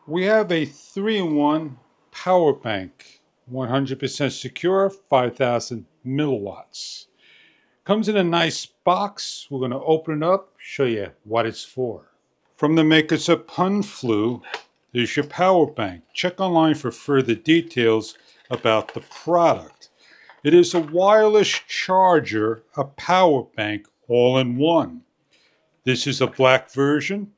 We have a 3-in-1 power bank, 100% secure, 5,000 milliwatts. Comes in a nice box. We're going to open it up, show you what it's for. From the makers of PunFlu, there's your power bank. Check online for further details about the product. It is a wireless charger, a power bank, all in one. This is a black version.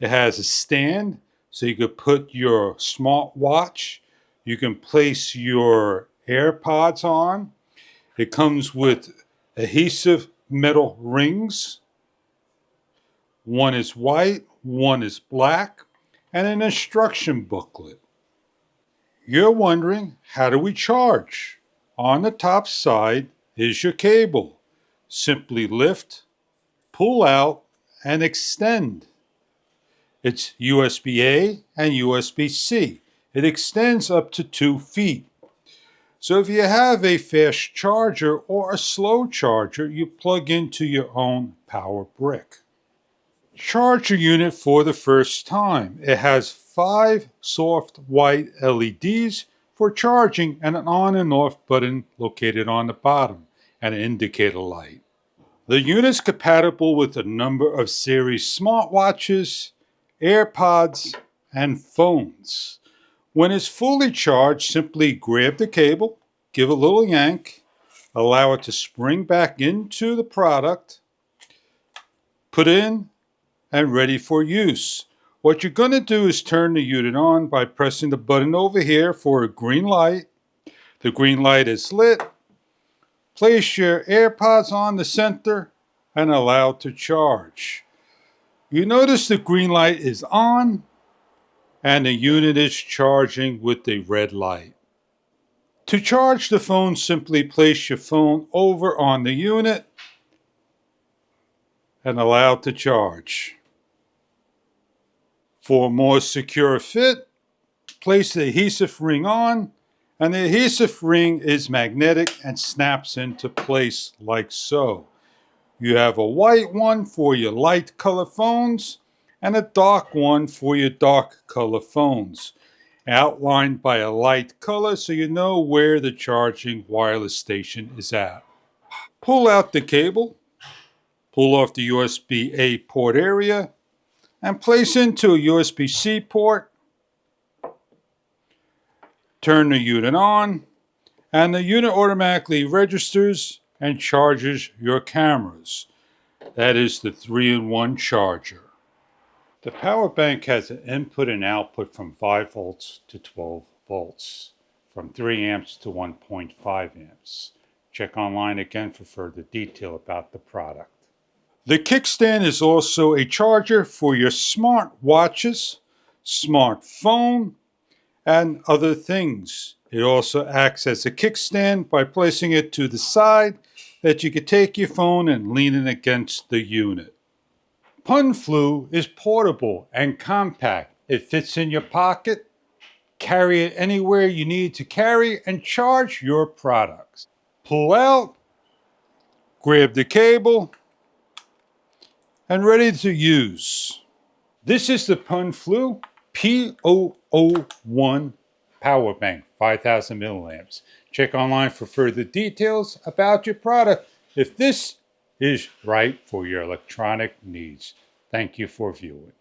It has a stand, so you could put your smartwatch. You can place your AirPods on. It comes with adhesive metal rings. One is white, one is black, and an instruction booklet. You're wondering, how do we charge? On the top side is your cable. Simply lift, pull out, and extend. It's USB-A and USB-C. It extends up to 2 feet. So if you have a fast charger or a slow charger, you plug into your own power brick. Charge your unit for the first time. It has 5 soft white LEDs for charging and an on and off button located on the bottom and an indicator light. The unit is compatible with a number of series smartwatches, AirPods, and phones. When it's fully charged, simply grab the cable, give a little yank, allow it to spring back into the product, put in, and ready for use. What you're going to do is turn the unit on by pressing the button over here for a green light. The green light is lit. Place your AirPods on the center and allow to charge. You notice the green light is on and the unit is charging with the red light. To charge the phone, simply place your phone over on the unit and allow to charge. For a more secure fit, place the adhesive ring on, and the adhesive ring is magnetic and snaps into place like so. You have a white one for your light color phones and a dark one for your dark color phones, outlined by a light color so you know where the charging wireless station is at. Pull out the cable, pull off the USB-A port area, and place into a USB-C port. Turn the unit on, and the unit automatically registers and charges your cameras. That is the 3-in-1 charger. The power bank has an input and output from 5 volts to 12 volts, from 3 amps to 1.5 amps. Check online again for further detail about the product. The kickstand is also a charger for your smart watches, smartphone, and other things. It also acts as a kickstand by placing it to the side that you can take your phone and lean it against the unit. PunFlu is portable and compact. It fits in your pocket. Carry it anywhere you need to carry and charge your products. Pull out, grab the cable, and ready to use. This is the PunFlu P001 power bank, 5,000 milliamps. Check online for further details about your product if this is right for your electronic needs. Thank you for viewing.